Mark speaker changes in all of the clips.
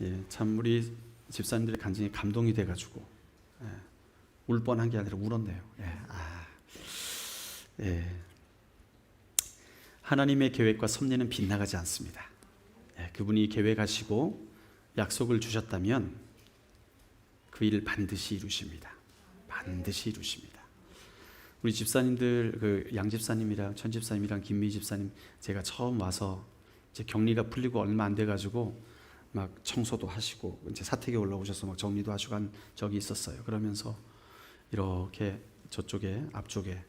Speaker 1: 예, 참 우리 집사님들의 간증이 감동이 돼가지고 울 뻔한 게 아니라 울었네요. 예. 하나님의 계획과 섭리는 빗나가지 않습니다. 그분이 계획하시고 약속을 주셨다면 그 일을 반드시 이루십니다. 반드시 이루십니다. 우리 집사님들, 그 양 집사님이랑 천 집사님이랑 김미 집사님, 제가 처음 와서 이제 격리가 풀리고 얼마 안 돼가지고 막 청소도 하시고 이제 사택에 올라오셔서 막 정리도 하시고 한 적이 있었어요. 그러면서 이렇게 저쪽에 앞쪽에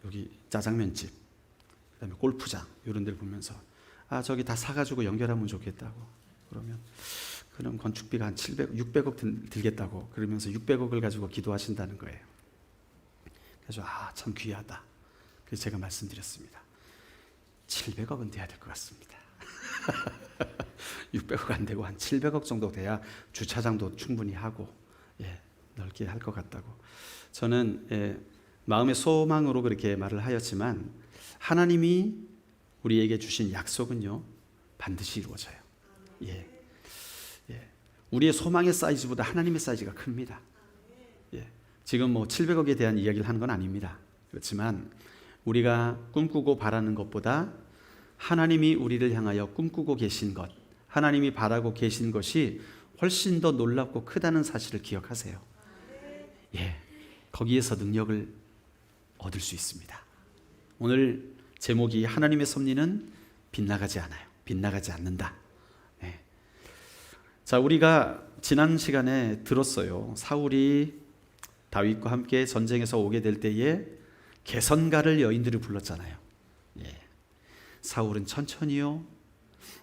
Speaker 1: 여기 짜장면집, 그다음에 골프장 이런 데를 보면서 저기 다 사가지고 연결하면 좋겠다고. 그러면 그럼 건축비가 한 600억 들겠다고. 그러면서 600억을 가지고 기도하신다는 거예요. 그래서 참 귀하다. 그래서 제가 말씀드렸습니다. 700억은 돼야 될 것 같습니다. 600억 안 되고 한 700억 정도 돼야 주차장도 충분히 하고 넓게 할 것 같다고. 저는 마음의 소망으로 그렇게 말을 하였지만 하나님이 우리에게 주신 약속은요 반드시 이루어져요. 우리의 소망의 사이즈보다 하나님의 사이즈가 큽니다. 지금 700억에 대한 이야기를 하는 건 아닙니다. 그렇지만 우리가 꿈꾸고 바라는 것보다 하나님이 우리를 향하여 꿈꾸고 계신 것, 하나님이 바라고 계신 것이 훨씬 더 놀랍고 크다는 사실을 기억하세요. 거기에서 능력을 얻을 수 있습니다. 오늘 제목이 하나님의 섭리는 빗나가지 않아요. 빗나가지 않는다. 자, 우리가 지난 시간에 들었어요. 사울이 다윗과 함께 전쟁에서 오게 될 때에 개선가를 여인들이 불렀잖아요. 사울은 천천히요,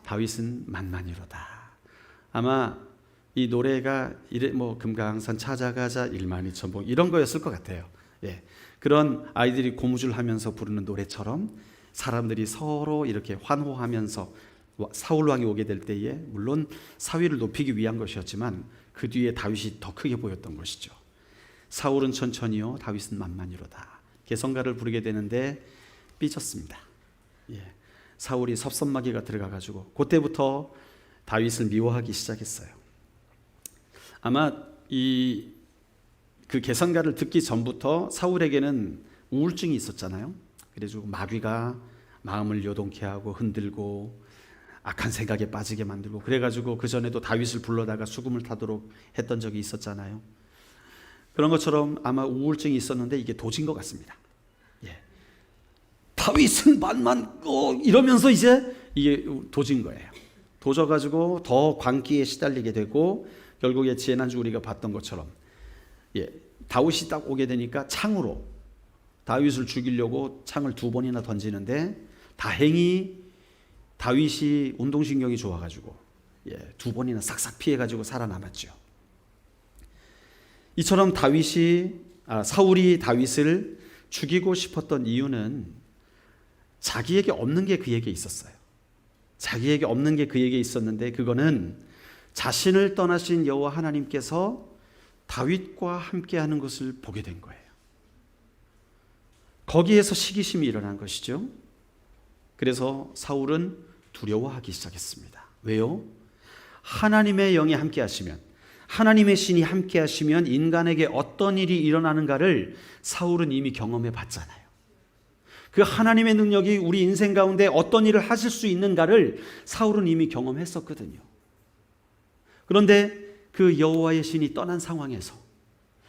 Speaker 1: 다윗은 만만히로다. 아마 이 노래가 금강산 찾아가자 일만이천봉 이런 거였을 것 같아요. 그런 아이들이 고무줄하면서 부르는 노래처럼 사람들이 서로 이렇게 환호하면서 사울 왕이 오게 될 때에 물론 사위를 높이기 위한 것이었지만 그 뒤에 다윗이 더 크게 보였던 것이죠. 사울은 천천히요, 다윗은 만만히로다. 개성가를 부르게 되는데 삐졌습니다. 사울이 섭섭마귀가 들어가가지고 그때부터 다윗을 미워하기 시작했어요. 아마 그 개성가를 듣기 전부터 사울에게는 우울증이 있었잖아요. 그래가지고 마귀가 마음을 요동케 하고 흔들고 악한 생각에 빠지게 만들고, 그래가지고 그 전에도 다윗을 불러다가 수금을 타도록 했던 적이 있었잖아요. 그런 것처럼 아마 우울증이 있었는데 이게 도진 것 같습니다. 다윗은 이러면서 이제 이게 도진 거예요. 도져가지고 더 광기에 시달리게 되고 결국에 지난주 우리가 봤던 것처럼 다윗이 딱 오게 되니까 창으로 다윗을 죽이려고 창을 2번이나 던지는데 다행히 다윗이 운동신경이 좋아가지고 2번이나 싹싹 피해가지고 살아남았죠. 이처럼 사울이 다윗을 죽이고 싶었던 이유는 자기에게 없는 게 그에게 있었어요. 자기에게 없는 게 그에게 있었는데 그거는 자신을 떠나신 여호와 하나님께서 다윗과 함께하는 것을 보게 된 거예요. 거기에서 시기심이 일어난 것이죠. 그래서 사울은 두려워하기 시작했습니다. 왜요? 하나님의 영이 함께 하시면, 하나님의 신이 함께 하시면 인간에게 어떤 일이 일어나는가를 사울은 이미 경험해 봤잖아요. 그 하나님의 능력이 우리 인생 가운데 어떤 일을 하실 수 있는가를 사울은 이미 경험했었거든요. 그런데 그 여호와의 신이 떠난 상황에서,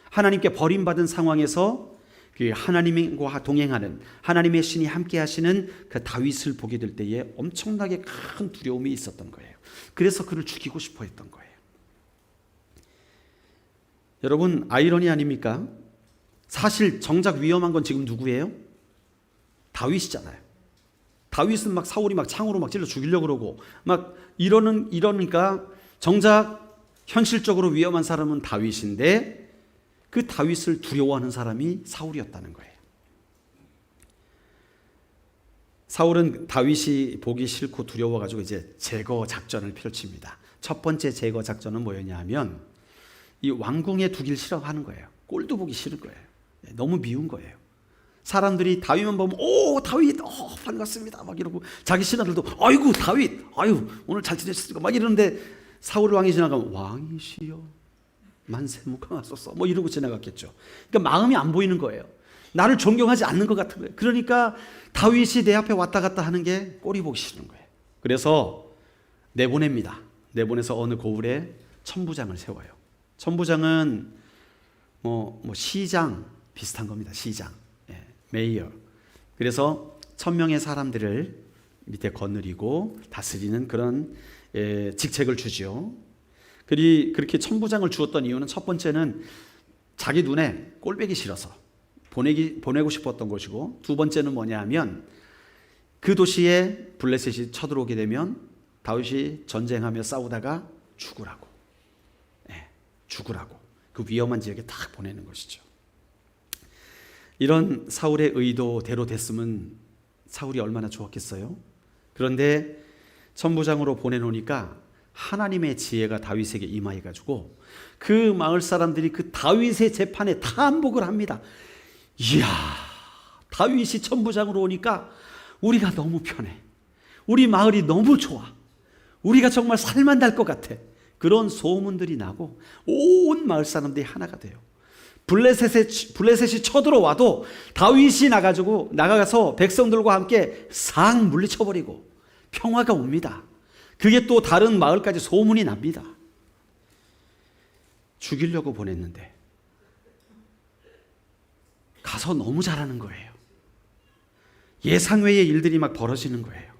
Speaker 1: 하나님께 버림받은 상황에서 그 하나님과 동행하는 하나님의 신이 함께 하시는 그 다윗을 보게 될 때에 엄청나게 큰 두려움이 있었던 거예요. 그래서 그를 죽이고 싶어 했던 거예요. 여러분, 아이러니 아닙니까? 사실 정작 위험한 건 지금 누구예요? 다윗이잖아요. 다윗은 사울이 창으로 찔러 죽이려고 그러고 이러니까 정작 현실적으로 위험한 사람은 다윗인데 그 다윗을 두려워하는 사람이 사울이었다는 거예요. 사울은 다윗이 보기 싫고 두려워가지고 이제 제거 작전을 펼칩니다. 첫 번째 제거 작전은 뭐였냐 하면 이 왕궁에 두길 싫어하는 거예요. 꼴도 보기 싫은 거예요. 너무 미운 거예요. 사람들이 다윗만 보면 오 다윗 반갑습니다 막 이러고 자기 신하들도 아이고 다윗 아유 오늘 잘 지내셨습니까 막 이러는데 사울 왕이 지나가면 왕이시여 만세 무강하소서 뭐 이러고 지나갔겠죠. 그러니까 마음이 안 보이는 거예요. 나를 존경하지 않는 것 같은 거예요. 그러니까 다윗이 내 앞에 왔다 갔다 하는 게 꼴이 보기 싫은 거예요. 그래서 내보냅니다. 내보내서 어느 고을에 천부장을 세워요. 천부장은 뭐 시장 비슷한 겁니다. 시장, 메이어. 그래서 1000명의 사람들을 밑에 거느리고 다스리는 그런 직책을 주죠. 그렇게 천부장을 주었던 이유는 첫 번째는 자기 눈에 꼴보기 싫어서 보내고 싶었던 것이고, 두 번째는 뭐냐 하면 그 도시에 블레셋이 쳐들어오게 되면 다윗이 전쟁하며 싸우다가 죽으라고 그 위험한 지역에 딱 보내는 것이죠. 이런 사울의 의도대로 됐으면 사울이 얼마나 좋았겠어요. 그런데 천부장으로 보내놓으니까 하나님의 지혜가 다윗에게 임하여가지고 그 마을 사람들이 그 다윗의 재판에 탄복을 합니다. 이야, 다윗이 천부장으로 오니까 우리가 너무 편해. 우리 마을이 너무 좋아. 우리가 정말 살만날 것 같아. 그런 소문들이 나고 온 마을 사람들이 하나가 돼요. 블레셋이 쳐들어와도 다윗이 나가서 백성들과 함께 싹 물리쳐버리고 평화가 옵니다. 그게 또 다른 마을까지 소문이 납니다. 죽이려고 보냈는데 가서 너무 잘하는 거예요. 예상외의 일들이 막 벌어지는 거예요.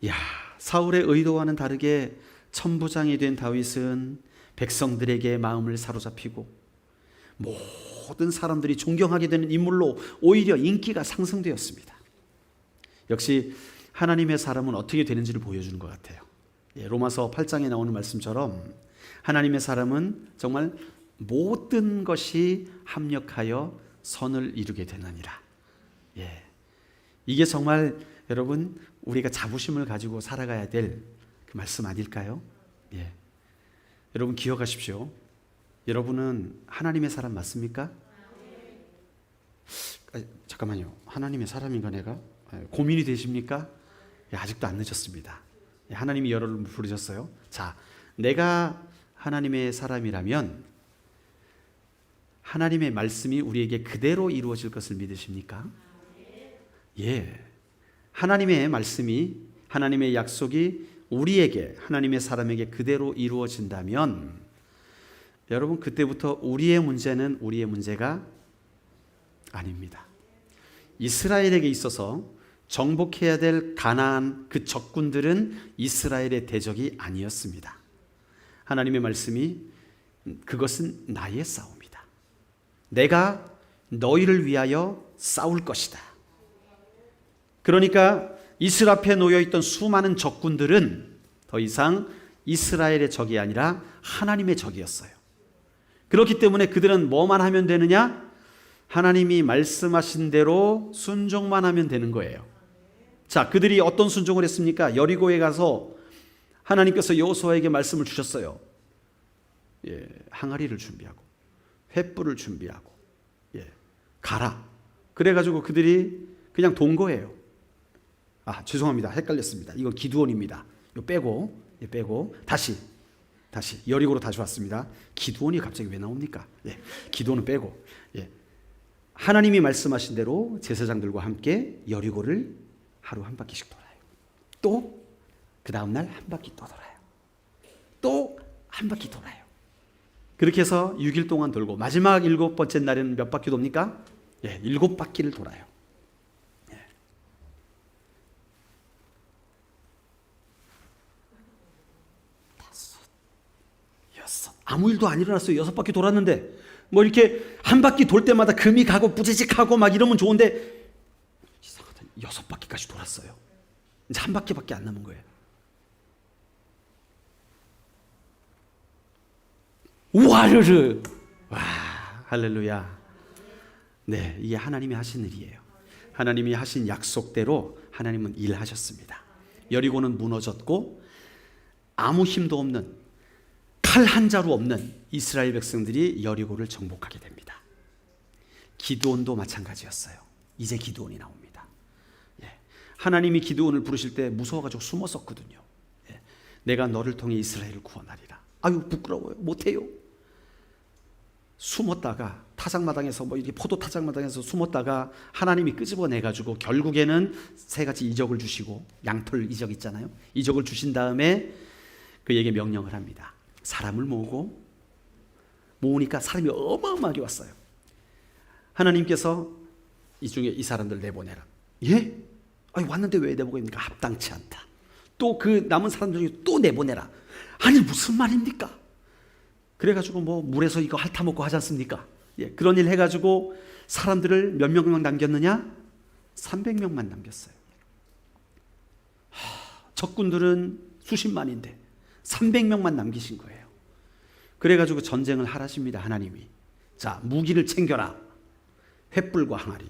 Speaker 1: 야, 사울의 의도와는 다르게 천부장이 된 다윗은 백성들에게 마음을 사로잡히고 모든 사람들이 존경하게 되는 인물로 오히려 인기가 상승되었습니다. 역시 하나님의 사람은 어떻게 되는지를 보여주는 것 같아요. 로마서 8장에 나오는 말씀처럼 하나님의 사람은 정말 모든 것이 합력하여 선을 이루게 되느니라. 이게 정말 여러분 우리가 자부심을 가지고 살아가야 될 그 말씀 아닐까요? 여러분 기억하십시오. 여러분은 하나님의 사람 맞습니까? 잠깐만요. 하나님의 사람인가 내가? 고민이 되십니까? 아직도 안 늦었습니다. 하나님이 여러분을 부르셨어요. 자, 내가 하나님의 사람이라면 하나님의 말씀이 우리에게 그대로 이루어질 것을 믿으십니까? 하나님의 말씀이, 하나님의 약속이 우리에게, 하나님의 사람에게 그대로 이루어진다면 여러분 그때부터 우리의 문제는 우리의 문제가 아닙니다. 이스라엘에게 있어서 정복해야 될 가나안 그 적군들은 이스라엘의 대적이 아니었습니다. 하나님의 말씀이 그것은 나의 싸움이다. 내가 너희를 위하여 싸울 것이다. 그러니까 이스라엘 앞에 놓여있던 수많은 적군들은 더 이상 이스라엘의 적이 아니라 하나님의 적이었어요. 그렇기 때문에 그들은 뭐만 하면 되느냐? 하나님이 말씀하신 대로 순종만 하면 되는 거예요. 자, 그들이 어떤 순종을 했습니까? 여리고에 가서 하나님께서 여호수아에게 말씀을 주셨어요. 항아리를 준비하고 횃불을 준비하고 가라. 그래가지고 그들이 그냥 돈 거예요. 죄송합니다. 헷갈렸습니다. 이건 기드온입니다. 이거 빼고 다시 여리고로 다시 왔습니다. 기드온이 갑자기 왜 나옵니까? 기드온은 빼고 하나님이 말씀하신 대로 제사장들과 함께 여리고를 하루 한 바퀴씩 돌아요. 또 그 다음날 한 바퀴 또 돌아요. 또 한 바퀴 돌아요. 그렇게 해서 6일 동안 돌고 마지막 7번째 날에는 몇 바퀴 돕니까? 7바퀴를 돌아요. 5, 6 아무 일도 안 일어났어요. 6바퀴 돌았는데 뭐 이렇게 한 바퀴 돌 때마다 금이 가고 부지직하고 막 이러면 좋은데 이상하다. 6바퀴까지 돌았어요. 이제 한 바퀴밖에 안 남은 거예요. 우와르르. 와, 할렐루야. 이게 하나님이 하신 일이에요. 하나님이 하신 약속대로 하나님은 일하셨습니다. 여리고는 무너졌고 아무 힘도 없는, 칼 한 자루 없는 이스라엘 백성들이 여리고를 정복하게 됩니다. 기드온도 마찬가지였어요. 이제 기드온이 나옵니다. 예. 하나님이 기드온을 부르실 때 무서워가지고 숨었었거든요. 예. 내가 너를 통해 이스라엘을 구원하리라. 아유 부끄러워요. 못해요. 숨었다가 타작마당에서 이렇게 포도 타작마당에서 숨었다가 하나님이 끄집어내가지고 결국에는 세 가지 이적을 주시고, 양털 이적 있잖아요. 이적을 주신 다음에 그에게 명령을 합니다. 사람을 모으니까 사람이 어마어마하게 왔어요. 하나님께서 이 중에 이 사람들 내보내라. 예? 아니 왔는데 왜 내보냅니까? 합당치 않다. 또 그 남은 사람들 중에 또 내보내라. 아니 무슨 말입니까? 그래가지고 물에서 이거 핥아먹고 하지 않습니까? 예, 그런 일 해가지고 사람들을 몇 명만 남겼느냐? 300명만 남겼어요. 적군들은 수십만인데 300명만 남기신 거예요. 그래가지고 전쟁을 하라십니다. 하나님이. 자, 무기를 챙겨라. 횃불과 항아리.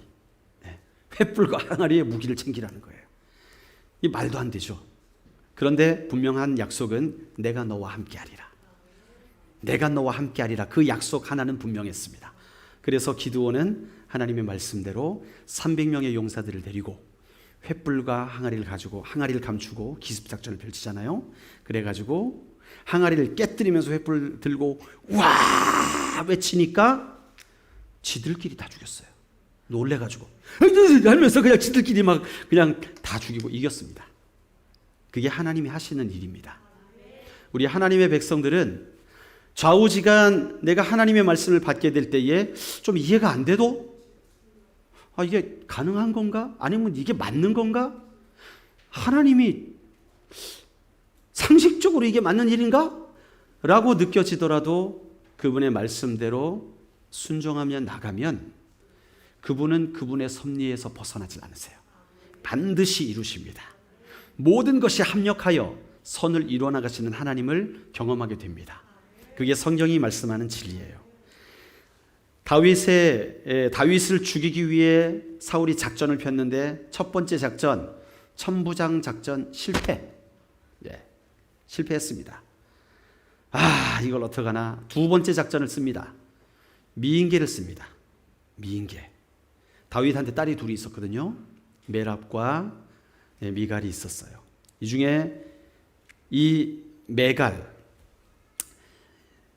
Speaker 1: 네, 횃불과 항아리에 무기를 챙기라는 거예요. 이 말도 안 되죠. 그런데 분명한 약속은 내가 너와 함께하리라. 내가 너와 함께하리라. 그 약속 하나는 분명했습니다. 그래서 기드온은 하나님의 말씀대로 300명의 용사들을 데리고 횃불과 항아리를 가지고 항아리를 감추고 기습작전을 펼치잖아요. 그래가지고 항아리를 깨뜨리면서 횃불 들고 와 외치니까 지들끼리 다 죽였어요. 놀래가지고 하면서 그냥 지들끼리 막 그냥 다 죽이고 이겼습니다. 그게 하나님이 하시는 일입니다. 우리 하나님의 백성들은 좌우지간 내가 하나님의 말씀을 받게 될 때에 좀 이해가 안 돼도 이게 가능한 건가? 아니면 이게 맞는 건가? 하나님이 상식적으로 이게 맞는 일인가? 라고 느껴지더라도 그분의 말씀대로 순종하며 나가면 그분은 그분의 섭리에서 벗어나지 않으세요. 반드시 이루십니다. 모든 것이 합력하여 선을 이루어 나가시는 하나님을 경험하게 됩니다. 그게 성경이 말씀하는 진리예요. 다윗을 죽이기 위해 사울이 작전을 폈는데 첫 번째 작전, 천부장 작전 실패. 예, 실패했습니다. 이걸 어떡하나. 두 번째 작전을 씁니다. 미인계를 씁니다. 미인계. 다윗한테 딸이 둘이 있었거든요. 메랍과 미갈이 있었어요. 이 중에 이 메갈,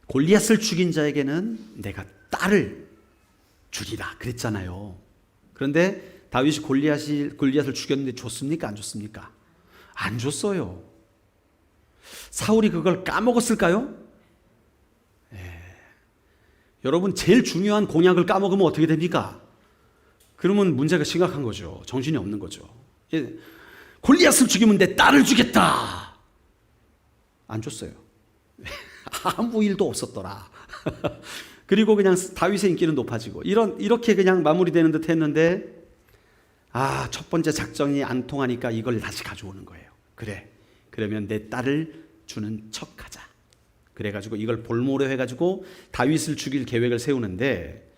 Speaker 1: 골리앗을 죽인 자에게는 내가 딸을 주리라 그랬잖아요. 그런데 다윗이 골리앗을 죽였는데 줬습니까? 안 줬습니까? 안 줬어요. 사울이 그걸 까먹었을까요? 여러분, 제일 중요한 공약을 까먹으면 어떻게 됩니까? 그러면 문제가 심각한 거죠. 정신이 없는 거죠. 골리앗을 죽이면 내 딸을 주겠다. 안 줬어요. 아무 일도 없었더라. 그리고 그냥 다윗의 인기는 높아지고 이렇게 그냥 마무리되는 듯 했는데 첫 번째 작전이 안 통하니까 이걸 다시 가져오는 거예요. 그래, 그러면 내 딸을 주는 척하자. 그래가지고 이걸 볼모로 해가지고 다윗을 죽일 계획을 세우는데,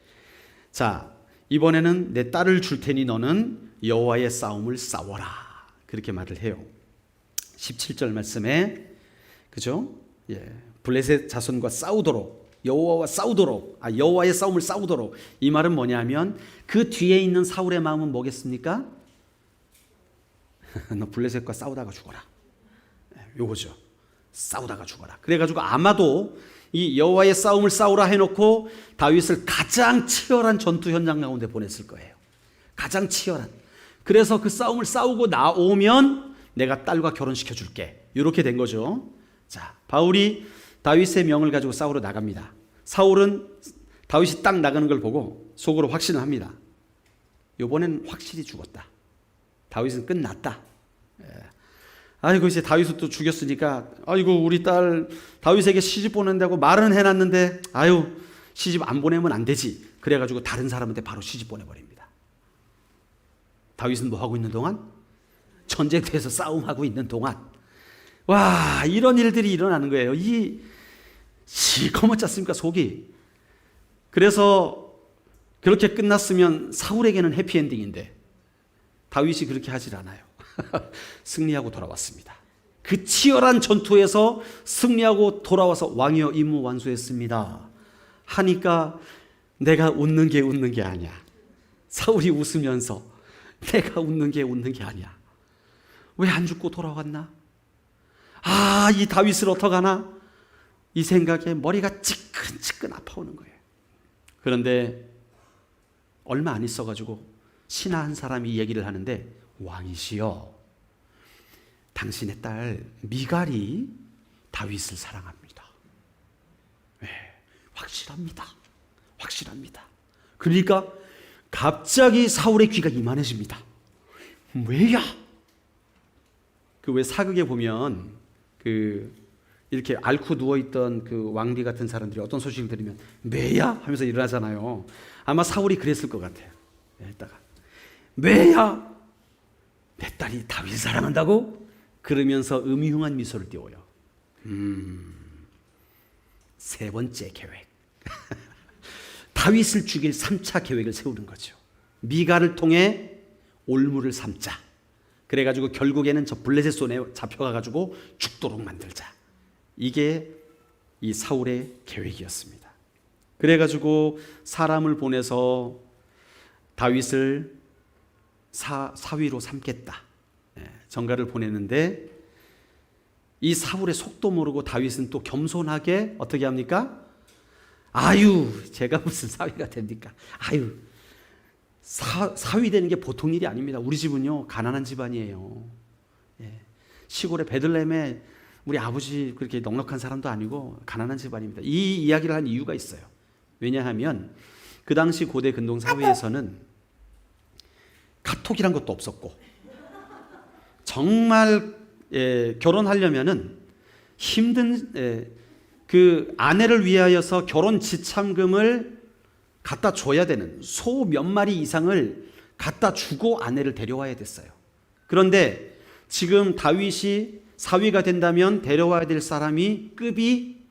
Speaker 1: 자, 이번에는 내 딸을 줄 테니 너는 여호와의 싸움을 싸워라. 그렇게 말을 해요. 17절 말씀에, 그죠? 예, 블레셋 자손과 싸우도록, 여호와와 싸우도록, 여호와의 싸움을 싸우도록. 이 말은 뭐냐면 그 뒤에 있는 사울의 마음은 뭐겠습니까? 너 블레셋과 싸우다가 죽어라. 요거죠. 싸우다가 죽어라. 그래가지고 아마도 이 여호와의 싸움을 싸우라 해놓고 다윗을 가장 치열한 전투 현장 가운데 보냈을 거예요. 가장 치열한. 그래서 그 싸움을 싸우고 나오면 내가 딸과 결혼시켜 줄게. 이렇게 된 거죠. 자, 바울이 다윗의 명을 가지고 싸우러 나갑니다. 사울은 다윗이 딱 나가는 걸 보고 속으로 확신을 합니다. 이번엔 확실히 죽었다. 다윗은 끝났다. 아이고, 이제 다윗을 또 죽였으니까, 아이고, 우리 딸 다윗에게 시집 보낸다고 말은 해놨는데, 시집 안 보내면 안 되지. 그래가지고 다른 사람한테 바로 시집 보내버립니다. 다윗은 뭐 하고 있는 동안? 전쟁터에서 싸움하고 있는 동안. 와, 이런 일들이 일어나는 거예요. 이 시커멓지 않습니까, 속이. 그래서 그렇게 끝났으면 사울에게는 해피엔딩인데 다윗이 그렇게 하질 않아요. 승리하고 돌아왔습니다. 그 치열한 전투에서 승리하고 돌아와서 왕이여 임무 완수했습니다 하니까 내가 웃는 게 아니야. 사울이 웃으면서 내가 웃는 게 아니야. 왜 안 죽고 돌아왔나? 아, 이 다윗을 어떡하나? 이 생각에 머리가 지끈지끈 아파오는 거예요. 그런데 얼마 안 있어가지고 신하 한 사람이 이 얘기를 하는데, 왕이시여, 당신의 딸 미갈이 다윗을 사랑합니다. 네, 확실합니다. 그러니까 갑자기 사울의 귀가 이만해집니다. 왜야? 그 왜 사극에 보면 이렇게 앓고 누워있던 그 왕비 같은 사람들이 어떤 소식을 들으면 왜야? 하면서 일어나잖아요. 아마 사울이 그랬을 것 같아요. 이따가 왜야? 내 딸이 다윗을 사랑한다고? 그러면서 음흉한 미소를 띄워요. 세 번째 계획. 다윗을 죽일 3차 계획을 세우는 거죠. 미갈을 통해 올무를 삼자. 그래가지고 결국에는 저 블레셋 손에 잡혀가가지고 죽도록 만들자. 이게 이 사울의 계획이었습니다. 그래가지고 사람을 보내서 다윗을 사위로 삼겠다. 전가를 보내는데 이 사울의 속도 모르고 다윗은 또 겸손하게 어떻게 합니까? 아유, 제가 무슨 사위가 됩니까? 아유, 사위 되는 게 보통 일이 아닙니다. 우리 집은요, 가난한 집안이에요. 시골의 베들레헴에 우리 아버지 그렇게 넉넉한 사람도 아니고 가난한 집안입니다. 이 이야기를 한 이유가 있어요. 왜냐하면 그 당시 고대 근동 사회에서는 카톡이란 것도 없었고, 정말 결혼하려면은 힘든 그 아내를 위하여서 결혼 지참금을 갖다 줘야 되는 소 몇 마리 이상을 갖다 주고 아내를 데려와야 됐어요. 그런데 지금 다윗이 사위가 된다면 데려와야 될 사람이 급이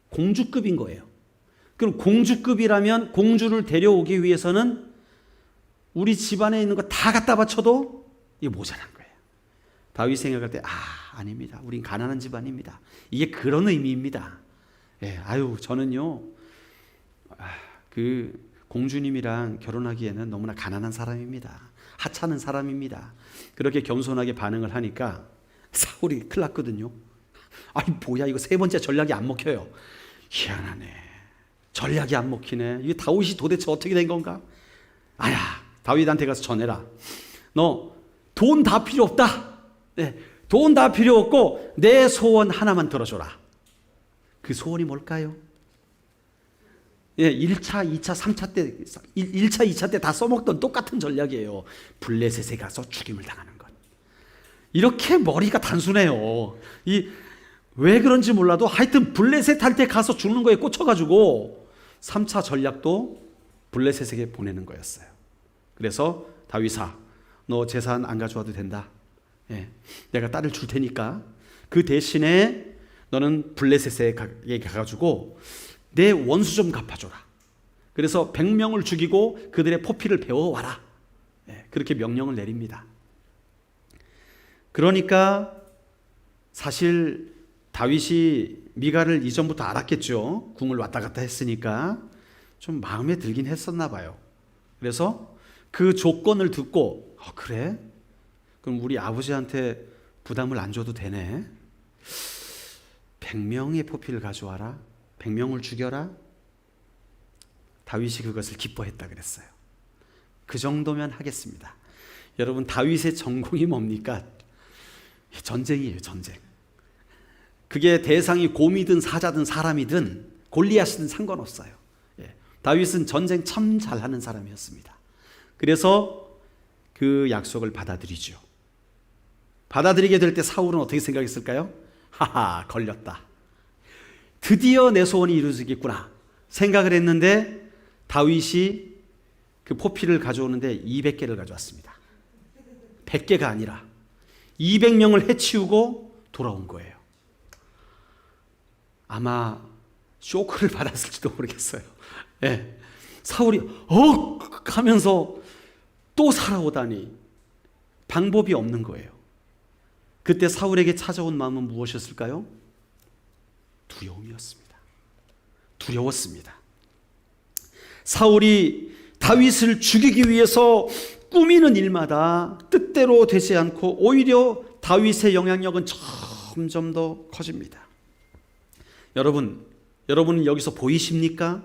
Speaker 1: 공주급인 거예요. 그럼 공주급이라면 공주를 데려오기 위해서는 우리 집안에 있는 거 다 갖다 바쳐도 이게 모자란 거예요. 다윗 생각할 때 아닙니다. 우린 가난한 집안입니다. 이게 그런 의미입니다. 아유, 저는요 그 공주님이랑 결혼하기에는 너무나 가난한 사람입니다. 하찮은 사람입니다. 그렇게 겸손하게 반응을 하니까 사울이 큰일 났거든요. 아니 뭐야, 이거 세 번째 전략이 안 먹혀요. 희한하네. 전략이 안 먹히네. 이게 다윗이 도대체 어떻게 된 건가? 아야, 다윗한테 가서 전해라. 너 돈 다 필요 없다. 돈 다 필요 없고 내 소원 하나만 들어줘라. 그 소원이 뭘까요? 1차, 2차, 3차 때 1차, 2차 때 다 써먹던 똑같은 전략이에요. 블레셋에 가서 죽임을 당하는 것. 이렇게 머리가 단순해요. 왜 그런지 몰라도 하여튼 블레셋 할 때 가서 죽는 거에 꽂혀가지고 3차 전략도 블레셋에게 보내는 거였어요. 그래서 다윗아, 너 재산 안 가져와도 된다. 내가 딸을 줄 테니까 그 대신에 너는 블레셋에 가가지고 내 원수 좀 갚아줘라. 그래서 100명을 죽이고 그들의 포피를 베어와라. 그렇게 명령을 내립니다. 그러니까 사실 다윗이 미갈을 이전부터 알았겠죠. 궁을 왔다 갔다 했으니까 좀 마음에 들긴 했었나 봐요. 그래서 그 조건을 듣고 그래? 그럼 우리 아버지한테 부담을 안 줘도 되네. 100명의 포피를 가져와라. 100명을 죽여라. 다윗이 그것을 기뻐했다 그랬어요. 그 정도면 하겠습니다. 여러분, 다윗의 전공이 뭡니까? 전쟁이에요, 전쟁. 그게 대상이 곰이든 사자든 사람이든 골리앗이든 상관없어요. 다윗은 전쟁 참 잘하는 사람이었습니다. 그래서 그 약속을 받아들이죠. 받아들이게 될 때 사울은 어떻게 생각했을까요? 하하, 걸렸다. 드디어 내 소원이 이루어지겠구나 생각을 했는데 다윗이 그 포피를 가져오는데 200개를 가져왔습니다. 100개가 아니라 200명을 해치우고 돌아온 거예요. 아마 쇼크를 받았을지도 모르겠어요. 사울이 하면서 또 살아오다니 방법이 없는 거예요. 그때 사울에게 찾아온 마음은 무엇이었을까요? 두려움이었습니다. 두려웠습니다. 사울이 다윗을 죽이기 위해서 꾸미는 일마다 뜻대로 되지 않고 오히려 다윗의 영향력은 점점 더 커집니다. 여러분 여기서 보이십니까?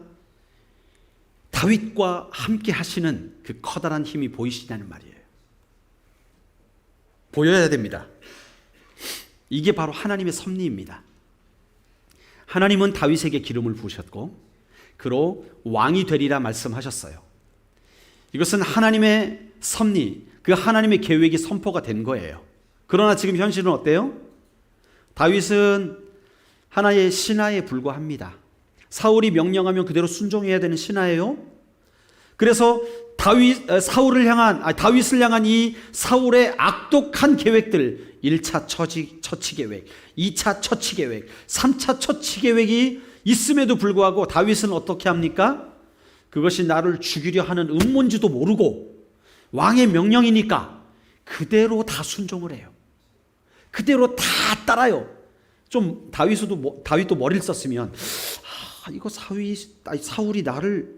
Speaker 1: 다윗과 함께 하시는 그 커다란 힘이 보이시냐는 말이에요. 보여야 됩니다. 이게 바로 하나님의 섭리입니다. 하나님은 다윗에게 기름을 부으셨고 그로 왕이 되리라 말씀하셨어요. 이것은 하나님의 섭리, 그 하나님의 계획이 선포가 된 거예요. 그러나 지금 현실은 어때요? 다윗은 하나의 신하에 불과합니다. 사울이 명령하면 그대로 순종해야 되는 신하예요. 그래서 다윗을 향한 이 사울의 악독한 계획들, 1차 처치 계획, 2차 처치 계획, 3차 처치 계획이 있음에도 불구하고 다윗은 어떻게 합니까? 그것이 나를 죽이려 하는 음모인지도 모르고 왕의 명령이니까 그대로 다 순종을 해요. 그대로 다 따라요. 좀 다윗도 머리를 썼으면 이거 사울이 나를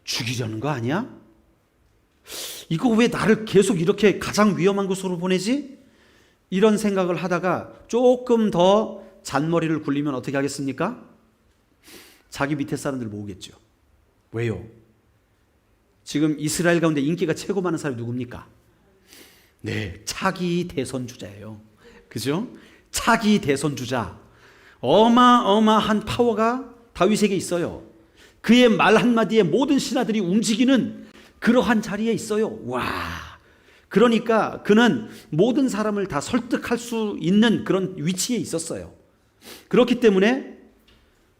Speaker 1: 죽이려는 거 아니야? 이거 왜 나를 계속 이렇게 가장 위험한 곳으로 보내지? 이런 생각을 하다가 조금 더 잔머리를 굴리면 어떻게 하겠습니까? 자기 밑에 사람들 모으겠죠. 왜요? 지금 이스라엘 가운데 인기가 최고 많은 사람이 누굽니까? 네, 차기 대선 주자예요. 그죠? 차기 대선 주자. 어마어마한 파워가 다윗에게 있어요. 그의 말 한마디에 모든 신하들이 움직이는 그러한 자리에 있어요. 와. 그러니까 그는 모든 사람을 다 설득할 수 있는 그런 위치에 있었어요. 그렇기 때문에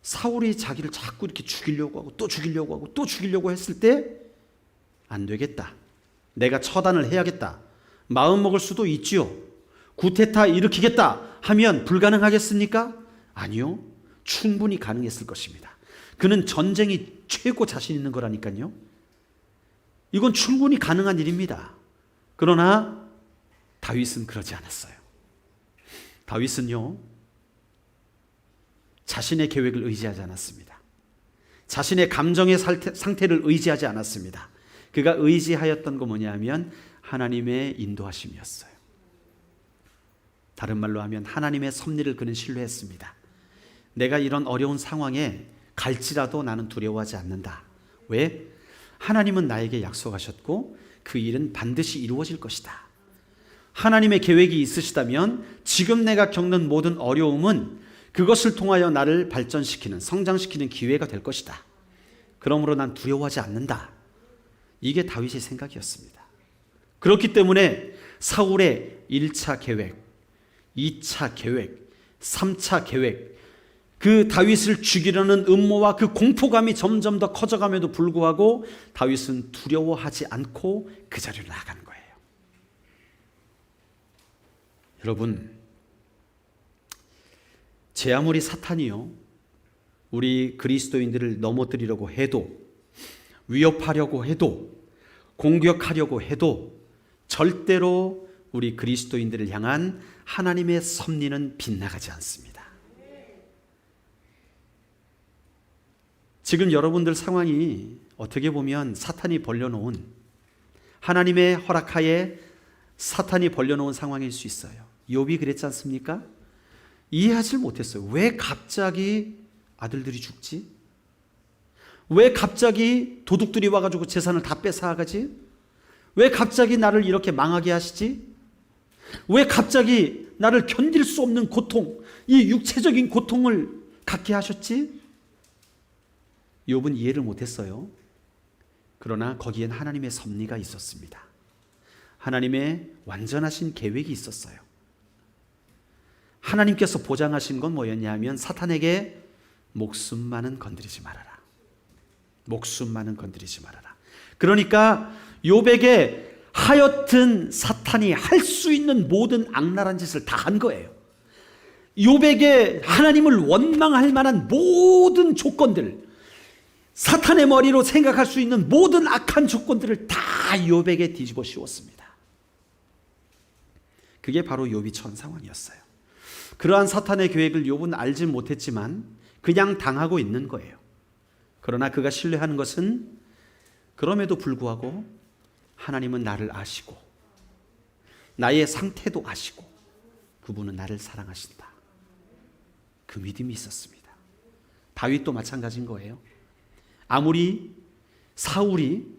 Speaker 1: 사울이 자기를 자꾸 이렇게 죽이려고 하고 또 죽이려고 하고 또 죽이려고 했을 때 안 되겠다. 내가 처단을 해야겠다. 마음 먹을 수도 있지요. 구테타 일으키겠다 하면 불가능하겠습니까? 아니요. 충분히 가능했을 것입니다. 그는 전쟁이 최고 자신 있는 거라니까요. 이건 충분히 가능한 일입니다. 그러나 다윗은 그러지 않았어요. 다윗은요, 자신의 계획을 의지하지 않았습니다. 자신의 감정의 상태를 의지하지 않았습니다. 그가 의지하였던 거 뭐냐면 하나님의 인도하심이었어요. 다른 말로 하면 하나님의 섭리를 그는 신뢰했습니다. 내가 이런 어려운 상황에 갈지라도 나는 두려워하지 않는다. 왜? 하나님은 나에게 약속하셨고 그 일은 반드시 이루어질 것이다. 하나님의 계획이 있으시다면 지금 내가 겪는 모든 어려움은 그것을 통하여 나를 발전시키는, 성장시키는 기회가 될 것이다. 그러므로 난 두려워하지 않는다. 이게 다윗의 생각이었습니다. 그렇기 때문에 사울의 1차 계획, 2차 계획, 3차 계획, 그 다윗을 죽이려는 음모와 그 공포감이 점점 더 커져감에도 불구하고 다윗은 두려워하지 않고 그 자리로 나간 거예요. 여러분, 제 아무리 사탄이요, 우리 그리스도인들을 넘어뜨리려고 해도, 위협하려고 해도, 공격하려고 해도 절대로 우리 그리스도인들을 향한 하나님의 섭리는 빗나가지 않습니다. 지금 여러분들 상황이 어떻게 보면 사탄이 벌려놓은, 하나님의 허락하에 사탄이 벌려놓은 상황일 수 있어요. 욥이 그랬지 않습니까? 이해하지 못했어요. 왜 갑자기 아들들이 죽지? 왜 갑자기 도둑들이 와가지고 재산을 다 뺏어가지? 왜 갑자기 나를 이렇게 망하게 하시지? 왜 갑자기 나를 견딜 수 없는 고통, 이 육체적인 고통을 갖게 하셨지? 욥은 이해를 못했어요. 그러나 거기엔 하나님의 섭리가 있었습니다. 하나님의 완전하신 계획이 있었어요. 하나님께서 보장하신 건 뭐였냐면 사탄에게 목숨만은 건드리지 말아라. 목숨만은 건드리지 말아라. 그러니까 욥에게 하여튼 사탄이 할 수 있는 모든 악랄한 짓을 다 한 거예요. 욥에게 하나님을 원망할 만한 모든 조건들, 사탄의 머리로 생각할 수 있는 모든 악한 조건들을 다 욥에게 뒤집어 씌웠습니다. 그게 바로 욥이 처한 상황이었어요. 그러한 사탄의 계획을 욥은 알지 못했지만 그냥 당하고 있는 거예요. 그러나 그가 신뢰하는 것은 그럼에도 불구하고 하나님은 나를 아시고 나의 상태도 아시고 그분은 나를 사랑하신다. 그 믿음이 있었습니다. 다윗도 마찬가지인 거예요. 아무리 사울이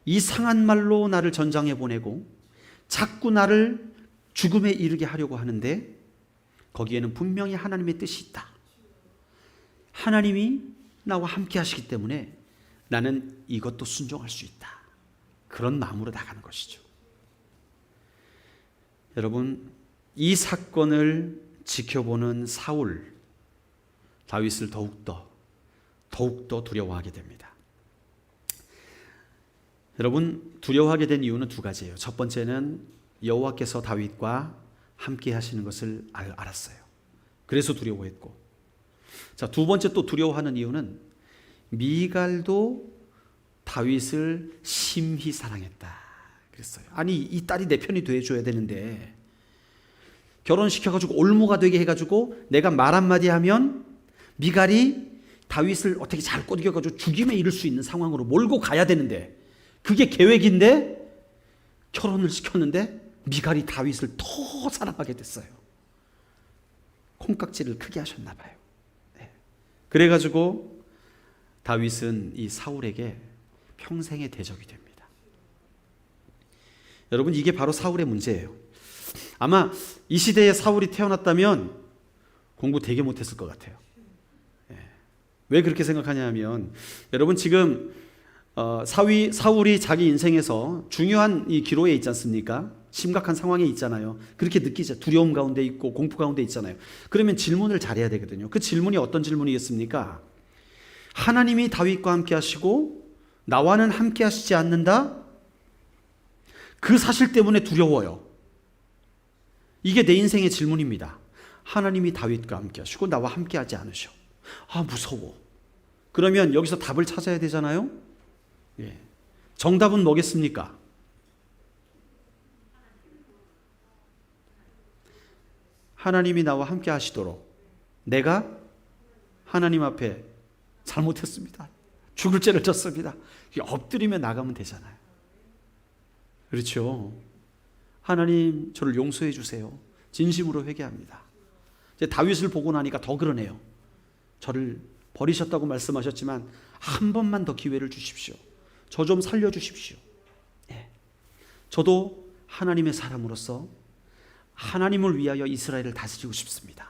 Speaker 1: 이상한 말로 나를 전장에 보내고 자꾸 나를 죽음에 이르게 하려고 하는데 거기에는 분명히 하나님의 뜻이 있다. 하나님이 나와 함께 하시기 때문에 나는 이것도 순종할 수 있다. 그런 마음으로 나가는 것이죠. 여러분, 이 사건을 지켜보는 사울, 다윗을 더욱더 두려워하게 됩니다. 여러분, 두려워하게 된 이유는 두 가지예요. 첫 번째는 여호와께서 다윗과 함께 하시는 것을 알았어요. 그래서 두려워했고, 자, 두 번째 또 두려워하는 이유는 미갈도 다윗을 심히 사랑했다 그랬어요. 아니, 이 딸이 내 편이 돼줘야 되는데 결혼시켜가지고 올무가 되게 해가지고 내가 말 한마디 하면 미갈이 다윗을 어떻게 잘 꼬드겨가지고 죽임에 이를 수 있는 상황으로 몰고 가야 되는데 그게 계획인데 결혼을 시켰는데 미갈이 다윗을 더 사랑하게 됐어요. 콩깍지를 크게 하셨나 봐요. 네. 그래가지고 다윗은 이 사울에게 평생의 대적이 됩니다. 여러분, 이게 바로 사울의 문제예요. 아마 이 시대에 사울이 태어났다면 공부 되게 못했을 것 같아요. 왜 그렇게 생각하냐면 여러분, 지금 사울이 자기 인생에서 중요한 이 기로에 있지 않습니까? 심각한 상황에 있잖아요. 그렇게 느끼죠. 두려움 가운데 있고 공포 가운데 있잖아요. 그러면 질문을 잘해야 되거든요. 그 질문이 어떤 질문이겠습니까? 하나님이 다윗과 함께 하시고 나와는 함께 하시지 않는다? 그 사실 때문에 두려워요. 이게 내 인생의 질문입니다. 하나님이 다윗과 함께 하시고 나와 함께 하지 않으셔. 아, 무서워. 그러면 여기서 답을 찾아야 되잖아요. 예. 정답은 뭐겠습니까? 하나님이 나와 함께 하시도록 내가 하나님 앞에 잘못했습니다. 죽을 죄를 졌습니다. 엎드리며 나가면 되잖아요. 그렇죠. 하나님, 저를 용서해 주세요. 진심으로 회개합니다. 이제 다윗을 보고 나니까 더 그러네요. 저를 버리셨다고 말씀하셨지만 한 번만 더 기회를 주십시오. 저 좀 살려주십시오. 예. 저도 하나님의 사람으로서 하나님을 위하여 이스라엘을 다스리고 싶습니다.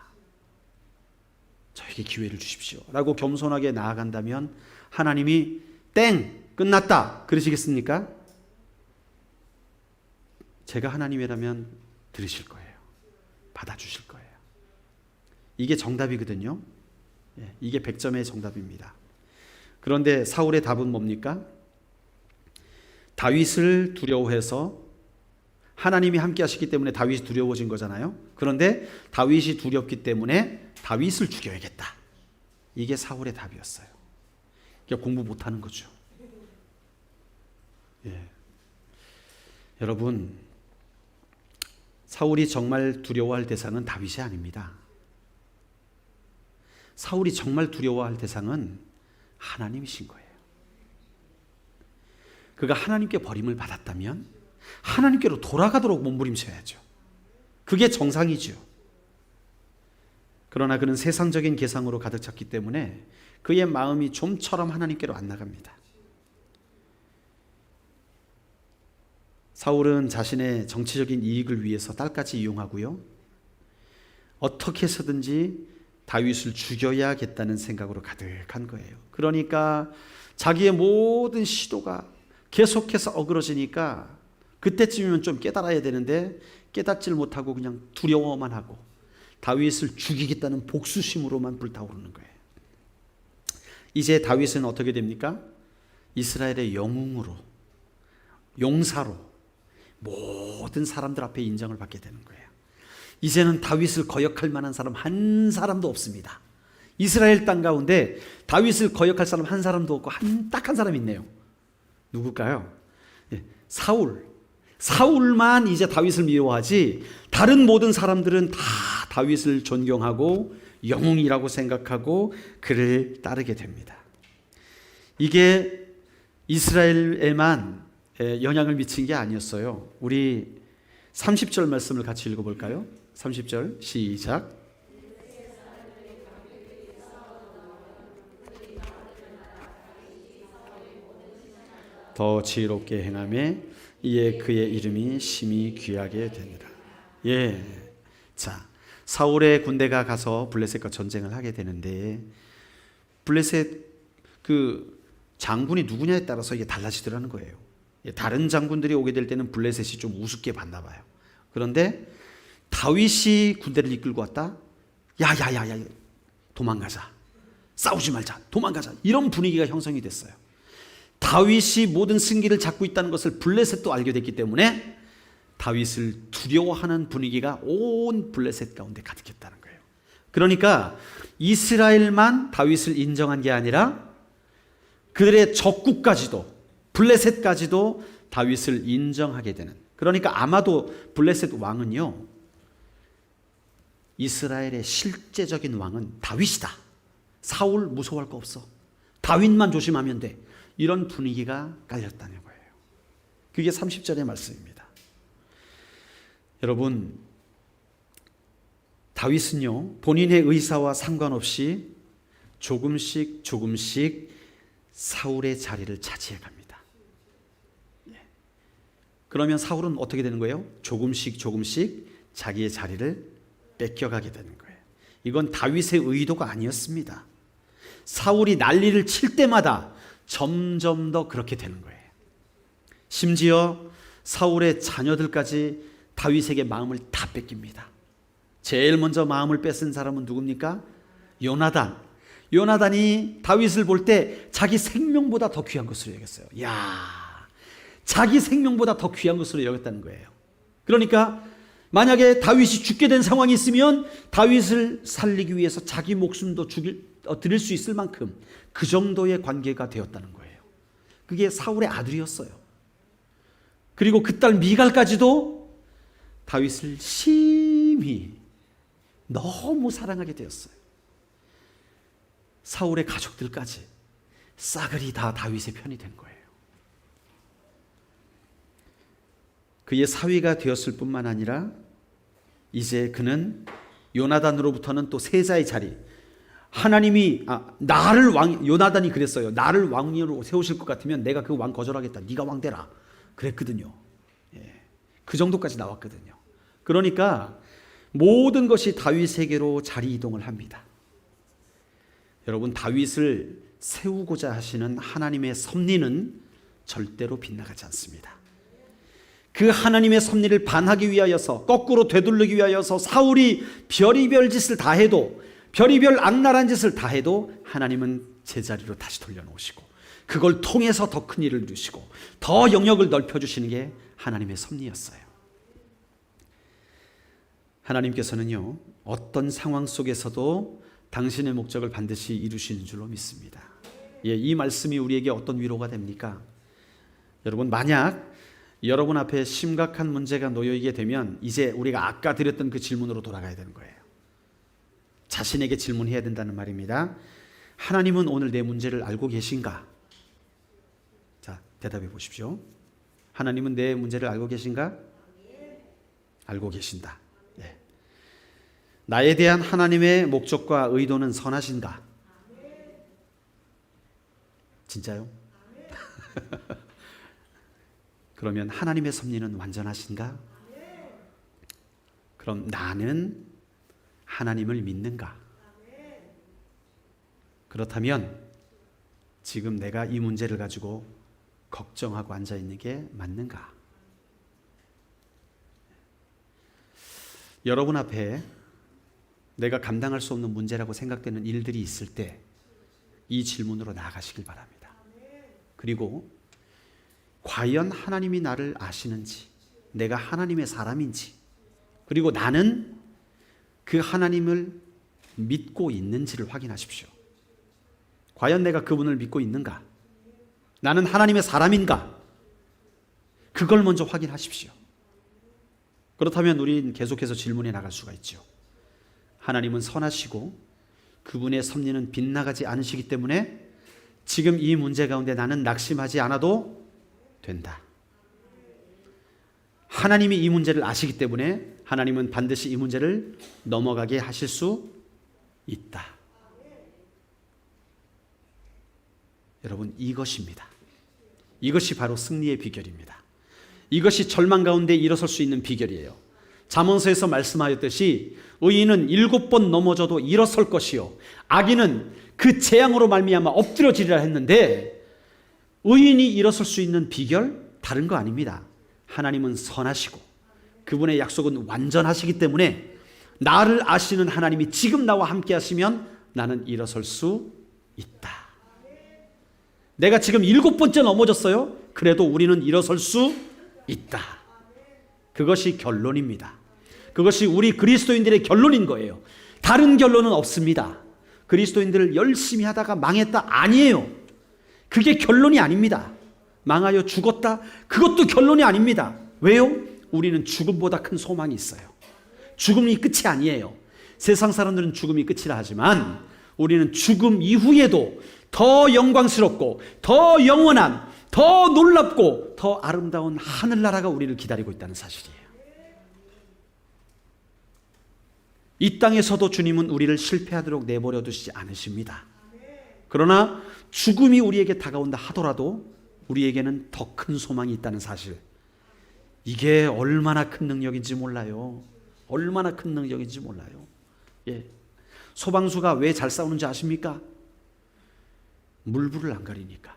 Speaker 1: 저에게 기회를 주십시오. 라고 겸손하게 나아간다면 하나님이 땡! 끝났다! 그러시겠습니까? 제가 하나님이라면 들으실 거예요. 받아주실 거예요. 이게 정답이거든요. 이게 100점의 정답입니다. 그런데 사울의 답은 뭡니까? 다윗을 두려워해서 하나님이 함께 하시기 때문에 다윗이 두려워진 거잖아요. 그런데 다윗이 두렵기 때문에 다윗을 죽여야겠다. 이게 사울의 답이었어요. 그러니까 공부 못하는 거죠. 예. 여러분, 사울이 정말 두려워할 대상은 다윗이 아닙니다. 사울이 정말 두려워할 대상은 하나님이신 거예요. 그가 하나님께 버림을 받았다면 하나님께로 돌아가도록 몸부림쳐야죠. 그게 정상이죠. 그러나 그는 세상적인 계상으로 가득 찼기 때문에 그의 마음이 좀처럼 하나님께로 안 나갑니다. 사울은 자신의 정치적인 이익을 위해서 딸까지 이용하고요. 어떻게 해서든지 다윗을 죽여야겠다는 생각으로 가득한 거예요. 그러니까 자기의 모든 시도가 계속해서 어그러지니까 그때쯤이면 좀 깨달아야 되는데 깨닫질 못하고 그냥 두려워만 하고 다윗을 죽이겠다는 복수심으로만 불타오르는 거예요. 이제 다윗은 어떻게 됩니까? 이스라엘의 영웅으로, 용사로 모든 사람들 앞에 인정을 받게 되는 거예요. 이제는 다윗을 거역할 만한 사람 한 사람도 없습니다. 이스라엘 땅 가운데 다윗을 거역할 사람 한 사람도 없고 딱 한 사람이 있네요. 누굴까요? 사울만 이제 다윗을 미워하지 다른 모든 사람들은 다 다윗을 존경하고 영웅이라고 생각하고 그를 따르게 됩니다. 이게 이스라엘에만 영향을 미친 게 아니었어요. 우리 30절 말씀을 같이 읽어볼까요? 30절 시작. 더 지혜롭게 행하매 이에 그의 이름이 심히 귀하게 되니라. 예, 자, 사울의 군대가 가서 블레셋과 전쟁을 하게 되는데 블레셋 그 장군이 누구냐에 따라서 이게 달라지더라는 거예요. 다른 장군들이 오게 될 때는 블레셋이 좀 우습게 봤나 봐요. 그런데 다윗이 군대를 이끌고 왔다. 야야야야, 도망가자. 싸우지 말자. 도망가자. 이런 분위기가 형성이 됐어요. 다윗이 모든 승기를 잡고 있다는 것을 블레셋도 알게 됐기 때문에 다윗을 두려워하는 분위기가 온 블레셋 가운데 가득했다는 거예요. 그러니까 이스라엘만 다윗을 인정한 게 아니라 그들의 적국까지도, 블레셋까지도 다윗을 인정하게 되는. 그러니까 아마도 블레셋 왕은요, 이스라엘의 실제적인 왕은 다윗이다. 사울 무서워할 거 없어. 다윗만 조심하면 돼. 이런 분위기가 깔렸다는 거예요. 그게 30절의 말씀입니다. 여러분, 다윗은요, 본인의 의사와 상관없이 조금씩 사울의 자리를 차지해 갑니다. 그러면 사울은 어떻게 되는 거예요? 조금씩 자기의 자리를 뺏겨가게 되는 거예요. 이건 다윗의 의도가 아니었습니다. 사울이 난리를 칠 때마다 점점 더 그렇게 되는 거예요. 심지어 사울의 자녀들까지 다윗에게 마음을 다 뺏깁니다. 제일 먼저 마음을 뺏은 사람은 누굽니까? 요나단이 다윗을 볼 때 자기 생명보다 더 귀한 것으로 여겼어요. 자기 생명보다 더 귀한 것으로 여겼다는 거예요. 그러니까 만약에 다윗이 죽게 된 상황이 있으면 다윗을 살리기 위해서 자기 목숨도 드릴 수 있을 만큼 그 정도의 관계가 되었다는 거예요. 그게 사울의 아들이었어요. 그리고 그 딸 미갈까지도 다윗을 심히 너무 사랑하게 되었어요. 사울의 가족들까지 싸그리 다 다윗의 편이 된 거예요. 그의 사위가 되었을 뿐만 아니라 이제 그는 요나단으로부터는 또 세자의 자리, 하나님이 요나단이 그랬어요. 나를 왕으로 세우실 것 같으면 내가 그 왕 거절하겠다. 네가 왕 되라. 그랬거든요. 그 정도까지 나왔거든요. 그러니까 모든 것이 다윗에게로 자리 이동을 합니다. 여러분, 다윗을 세우고자 하시는 하나님의 섭리는 절대로 빗나가지 않습니다. 그 하나님의 섭리를 반하기 위하여서, 거꾸로 되돌리기 위하여서 사울이 별의별 짓을 다 해도, 별의별 악랄한 짓을 다 해도 하나님은 제자리로 다시 돌려놓으시고 그걸 통해서 더 큰 일을 이루시고 더 영역을 넓혀주시는 게 하나님의 섭리였어요. 하나님께서는요, 어떤 상황 속에서도 당신의 목적을 반드시 이루시는 줄로 믿습니다. 이 말씀이 우리에게 어떤 위로가 됩니까? 여러분, 만약 여러분 앞에 심각한 문제가 놓여있게 되면 이제 우리가 아까 드렸던 그 질문으로 돌아가야 되는 거예요. 자신에게 질문해야 된다는 말입니다. 하나님은 오늘 내 문제를 알고 계신가? 자, 대답해 보십시오. 하나님은 내 문제를 알고 계신가? 알고 계신다. 나에 대한 하나님의 목적과 의도는 선하신가? 진짜요? 그러면 하나님의 섭리는 완전하신가? 그럼 나는 하나님을 믿는가? 그렇다면 지금 내가 이 문제를 가지고 걱정하고 앉아 있는 게 맞는가? 여러분 앞에 내가 감당할 수 없는 문제라고 생각되는 일들이 있을 때 이 질문으로 나아가시길 바랍니다. 그리고 과연 하나님이 나를 아시는지, 내가 하나님의 사람인지, 그리고 나는 그 하나님을 믿고 있는지를 확인하십시오. 과연 내가 그분을 믿고 있는가? 나는 하나님의 사람인가? 그걸 먼저 확인하십시오. 그렇다면 우리는 계속해서 질문해 나갈 수가 있죠. 하나님은 선하시고 그분의 섭리는 빗나가지 않으시기 때문에 지금 이 문제 가운데 나는 낙심하지 않아도 된다. 하나님이 이 문제를 아시기 때문에 하나님은 반드시 이 문제를 넘어가게 하실 수 있다. 여러분, 이것입니다. 이것이 바로 승리의 비결입니다. 이것이 절망 가운데 일어설 수 있는 비결이에요. 잠언서에서 말씀하였듯이 의인은 7번 넘어져도 일어설 것이요 악인은 그 재앙으로 말미암아 엎드려지리라 했는데, 의인이 일어설 수 있는 비결 다른 거 아닙니다. 하나님은 선하시고 그분의 약속은 완전하시기 때문에 나를 아시는 하나님이 지금 나와 함께 하시면 나는 일어설 수 있다. 내가 지금 7번째 넘어졌어요. 그래도 우리는 일어설 수 있다. 그것이 결론입니다. 그것이 우리 그리스도인들의 결론인 거예요. 다른 결론은 없습니다. 그리스도인들을 열심히 하다가 망했다, 아니에요. 그게 결론이 아닙니다. 망하여 죽었다, 그것도 결론이 아닙니다. 왜요? 우리는 죽음보다 큰 소망이 있어요. 죽음이 끝이 아니에요. 세상 사람들은 죽음이 끝이라 하지만 우리는 죽음 이후에도 더 영광스럽고 더 영원한, 더 놀랍고 더 아름다운 하늘나라가 우리를 기다리고 있다는 사실이에요. 이 땅에서도 주님은 우리를 실패하도록 내버려 두시지 않으십니다. 그러나 죽음이 우리에게 다가온다 하더라도 우리에게는 더 큰 소망이 있다는 사실, 이게 얼마나 큰 능력인지 몰라요. 얼마나 큰 능력인지 몰라요. 예. 소방수가 왜 잘 싸우는지 아십니까? 물불을 안 가리니까.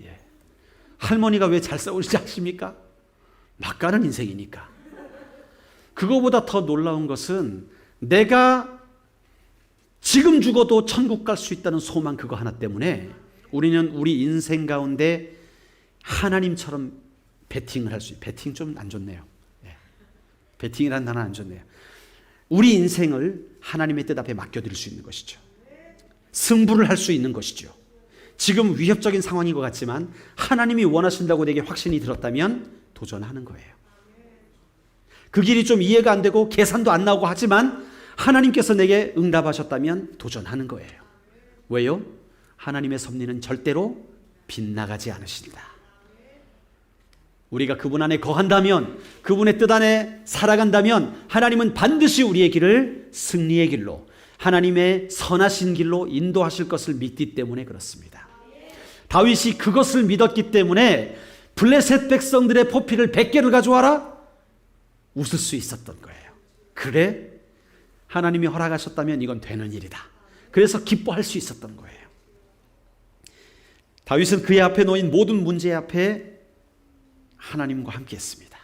Speaker 1: 예. 할머니가 왜 잘 싸우는지 아십니까? 막 가는 인생이니까. 그거보다 더 놀라운 것은 내가 지금 죽어도 천국 갈 수 있다는 소망, 그거 하나 때문에 우리는 우리 인생 가운데 하나님처럼 베팅을 할 수 있어요. 베팅 좀 안 좋네요. 예. 베팅이라는 단어는 안 좋네요. 우리 인생을 하나님의 뜻 앞에 맡겨드릴 수 있는 것이죠. 승부를 할 수 있는 것이죠. 지금 위협적인 상황인 것 같지만 하나님이 원하신다고 내게 확신이 들었다면 도전하는 거예요. 그 길이 좀 이해가 안 되고 계산도 안 나오고 하지만 하나님께서 내게 응답하셨다면 도전하는 거예요. 왜요? 하나님의 섭리는 절대로 빗나가지 않으신다. 우리가 그분 안에 거한다면, 그분의 뜻 안에 살아간다면 하나님은 반드시 우리의 길을 승리의 길로, 하나님의 선하신 길로 인도하실 것을 믿기 때문에 그렇습니다. 다윗이 그것을 믿었기 때문에 블레셋 백성들의 포피를 100개를 가져와라? 웃을 수 있었던 거예요. 그래? 하나님이 허락하셨다면 이건 되는 일이다. 그래서 기뻐할 수 있었던 거예요. 다윗은 그의 앞에 놓인 모든 문제 앞에 하나님과 함께 했습니다.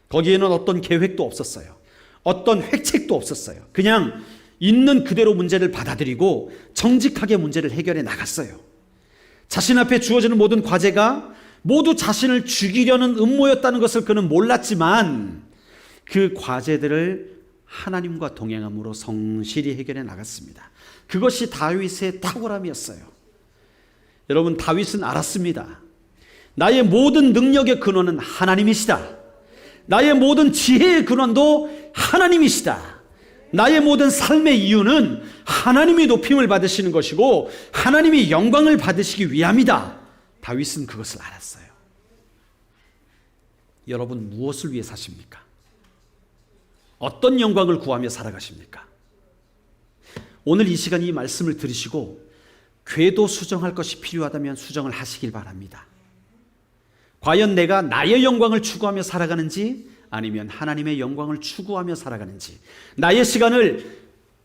Speaker 1: 거기에는 어떤 계획도 없었어요. 어떤 획책도 없었어요. 그냥 있는 그대로 문제를 받아들이고 정직하게 문제를 해결해 나갔어요. 자신 앞에 주어지는 모든 과제가 모두 자신을 죽이려는 음모였다는 것을 그는 몰랐지만 그 과제들을 하나님과 동행함으로 성실히 해결해 나갔습니다. 그것이 다윗의 탁월함이었어요. 여러분, 다윗은 알았습니다. 나의 모든 능력의 근원은 하나님이시다. 나의 모든 지혜의 근원도 하나님이시다. 나의 모든 삶의 이유는 하나님이 높임을 받으시는 것이고 하나님이 영광을 받으시기 위함이다. 다윗은 그것을 알았어요. 여러분, 무엇을 위해 사십니까? 어떤 영광을 구하며 살아가십니까? 오늘 이 시간 이 말씀을 들으시고 궤도 수정할 것이 필요하다면 수정을 하시길 바랍니다. 과연 내가 나의 영광을 추구하며 살아가는지 아니면 하나님의 영광을 추구하며 살아가는지, 나의 시간을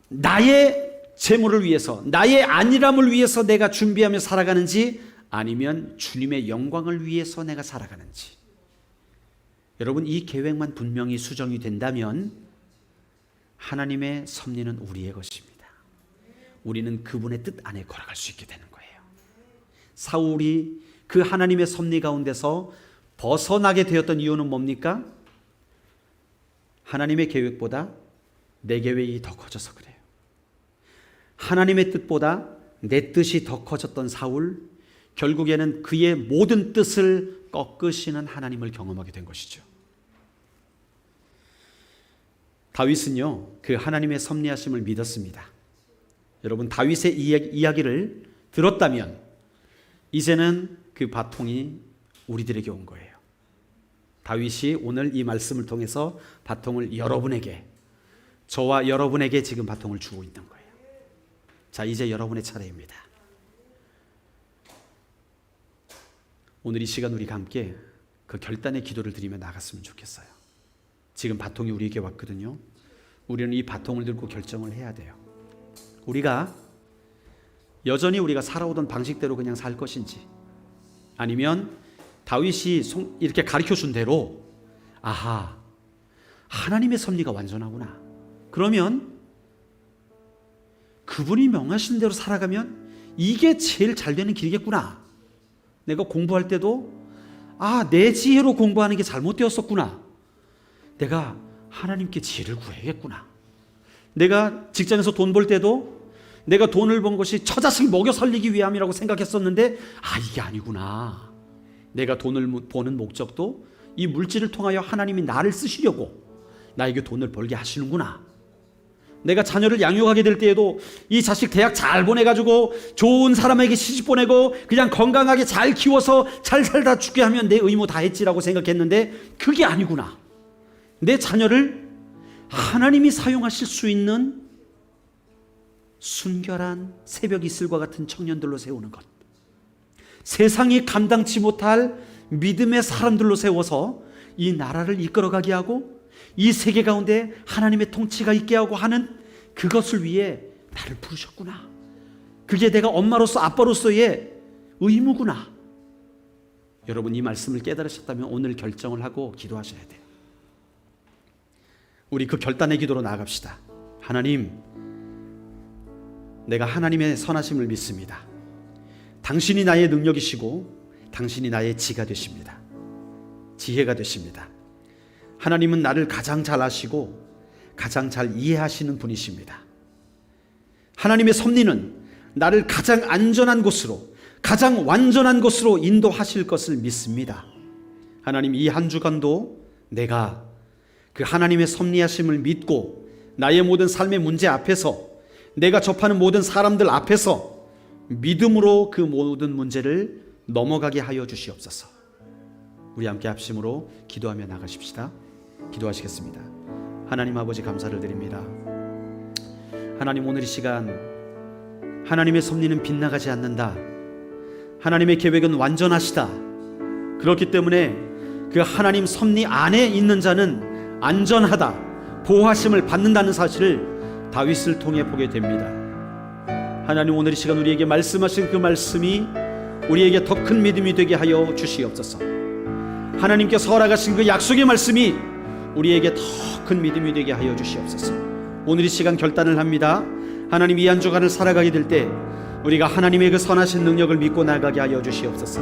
Speaker 1: 나의 재물을 위해서, 나의 안일함을 위해서 내가 준비하며 살아가는지 아니면 주님의 영광을 위해서 내가 살아가는지. 여러분, 이 계획만 분명히 수정이 된다면 하나님의 섭리는 우리의 것입니다. 우리는 그분의 뜻 안에 걸어갈 수 있게 되는 거예요. 사울이 그 하나님의 섭리 가운데서 벗어나게 되었던 이유는 뭡니까? 하나님의 계획보다 내 계획이 더 커져서 그래요. 하나님의 뜻보다 내 뜻이 더 커졌던 사울, 결국에는 그의 모든 뜻을 꺾으시는 하나님을 경험하게 된 것이죠. 다윗은요, 그 하나님의 섭리하심을 믿었습니다. 여러분, 다윗의 이야기를 들었다면 이제는 그 바통이 우리들에게 온 거예요. 다윗이 오늘 이 말씀을 통해서 바통을 여러분에게, 저와 여러분에게 지금 바통을 주고 있는 거예요. 자, 이제 여러분의 차례입니다. 오늘 이 시간 우리가 함께 그 결단의 기도를 드리며 나갔으면 좋겠어요. 지금 바통이 우리에게 왔거든요. 우리는 이 바통을 들고 결정을 해야 돼요. 우리가 여전히 우리가 살아오던 방식대로 그냥 살 것인지, 아니면 다윗이 이렇게 가르쳐준 대로 아하, 하나님의 섭리가 완전하구나, 그러면 그분이 명하신 대로 살아가면 이게 제일 잘 되는 길이겠구나. 내가 공부할 때도 내 지혜로 공부하는 게 잘못되었었구나. 내가 하나님께 지혜를 구해야겠구나. 내가 직장에서 돈 벌 때도 내가 돈을 번 것이 처자식 먹여 살리기 위함이라고 생각했었는데 이게 아니구나. 내가 돈을 버는 목적도 이 물질을 통하여 하나님이 나를 쓰시려고 나에게 돈을 벌게 하시는구나. 내가 자녀를 양육하게 될 때에도 이 자식 대학 잘 보내가지고 좋은 사람에게 시집 보내고 그냥 건강하게 잘 키워서 잘 살다 죽게 하면 내 의무 다 했지라고 생각했는데 그게 아니구나. 내 자녀를 하나님이 사용하실 수 있는 순결한 새벽 이슬과 같은 청년들로 세우는 것, 세상이 감당치 못할 믿음의 사람들로 세워서 이 나라를 이끌어가게 하고 이 세계 가운데 하나님의 통치가 있게 하고 하는 그것을 위해 나를 부르셨구나. 그게 내가 엄마로서 아빠로서의 의무구나. 여러분, 이 말씀을 깨달으셨다면 오늘 결정을 하고 기도하셔야 돼요. 우리 그 결단의 기도로 나아갑시다. 하나님, 내가 하나님의 선하심을 믿습니다. 당신이 나의 능력이시고 당신이 나의 지가 되십니다. 지혜가 되십니다. 하나님은 나를 가장 잘 아시고 가장 잘 이해하시는 분이십니다. 하나님의 섭리는 나를 가장 안전한 곳으로, 가장 완전한 곳으로 인도하실 것을 믿습니다. 하나님, 이 한 주간도 내가 그 하나님의 섭리하심을 믿고 나의 모든 삶의 문제 앞에서, 내가 접하는 모든 사람들 앞에서 믿음으로 그 모든 문제를 넘어가게 하여 주시옵소서. 우리 함께 합심으로 기도하며 나가십시다. 기도하시겠습니다. 하나님 아버지, 감사를 드립니다. 하나님, 오늘 이 시간 하나님의 섭리는 빗나가지 않는다. 하나님의 계획은 완전하시다. 그렇기 때문에 그 하나님 섭리 안에 있는 자는 안전하다, 보호하심을 받는다는 사실을 다윗을 통해 보게 됩니다. 하나님, 오늘 이 시간 우리에게 말씀하신 그 말씀이 우리에게 더 큰 믿음이 되게 하여 주시옵소서. 하나님께서 허락하신 그 약속의 말씀이 우리에게 더 큰 믿음이 되게 하여 주시옵소서. 오늘 이 시간 결단을 합니다. 하나님, 이 한 주간을 살아가게 될 때 우리가 하나님의 그 선하신 능력을 믿고 나가게 하여 주시옵소서.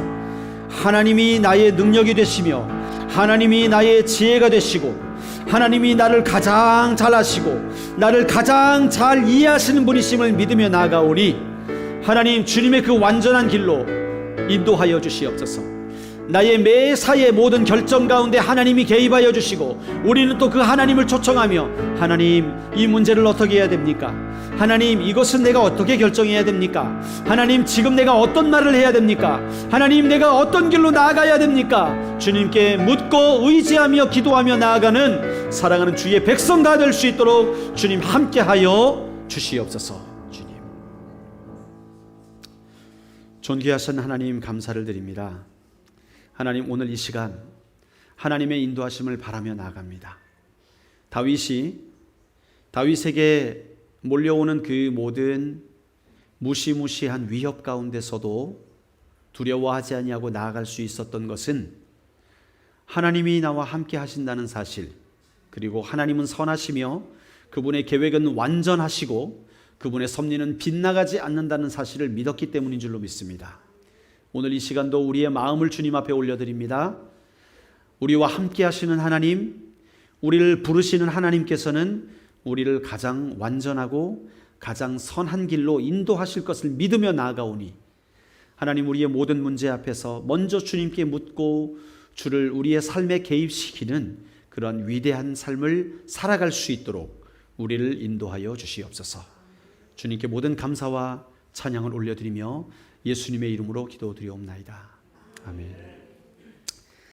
Speaker 1: 하나님이 나의 능력이 되시며 하나님이 나의 지혜가 되시고 하나님이 나를 가장 잘 아시고 나를 가장 잘 이해하시는 분이심을 믿으며 나아가오니 하나님, 주님의 그 완전한 길로 인도하여 주시옵소서. 나의 매사의 모든 결정 가운데 하나님이 개입하여 주시고 우리는 또 그 하나님을 초청하며, 하나님, 이 문제를 어떻게 해야 됩니까? 하나님, 이것은 내가 어떻게 결정해야 됩니까? 하나님, 지금 내가 어떤 말을 해야 됩니까? 하나님, 내가 어떤 길로 나아가야 됩니까? 주님께 묻고 의지하며 기도하며 나아가는 사랑하는 주의 백성 다 될 수 있도록 주님 함께하여 주시옵소서. 주님, 존귀하신 하나님, 감사를 드립니다. 하나님, 오늘 이 시간 하나님의 인도하심을 바라며 나아갑니다. 다윗에게 몰려오는 그 모든 무시무시한 위협 가운데서도 두려워하지 아니하고 나아갈 수 있었던 것은 하나님이 나와 함께 하신다는 사실, 그리고 하나님은 선하시며 그분의 계획은 완전하시고 그분의 섭리는 빗나가지 않는다는 사실을 믿었기 때문인 줄로 믿습니다. 오늘 이 시간도 우리의 마음을 주님 앞에 올려드립니다. 우리와 함께 하시는 하나님, 우리를 부르시는 하나님께서는 우리를 가장 완전하고 가장 선한 길로 인도하실 것을 믿으며 나아가오니 하나님, 우리의 모든 문제 앞에서 먼저 주님께 묻고 주를 우리의 삶에 개입시키는 그런 위대한 삶을 살아갈 수 있도록 우리를 인도하여 주시옵소서. 주님께 모든 감사와 찬양을 올려드리며 예수님의 이름으로 기도드리옵나이다. 아멘.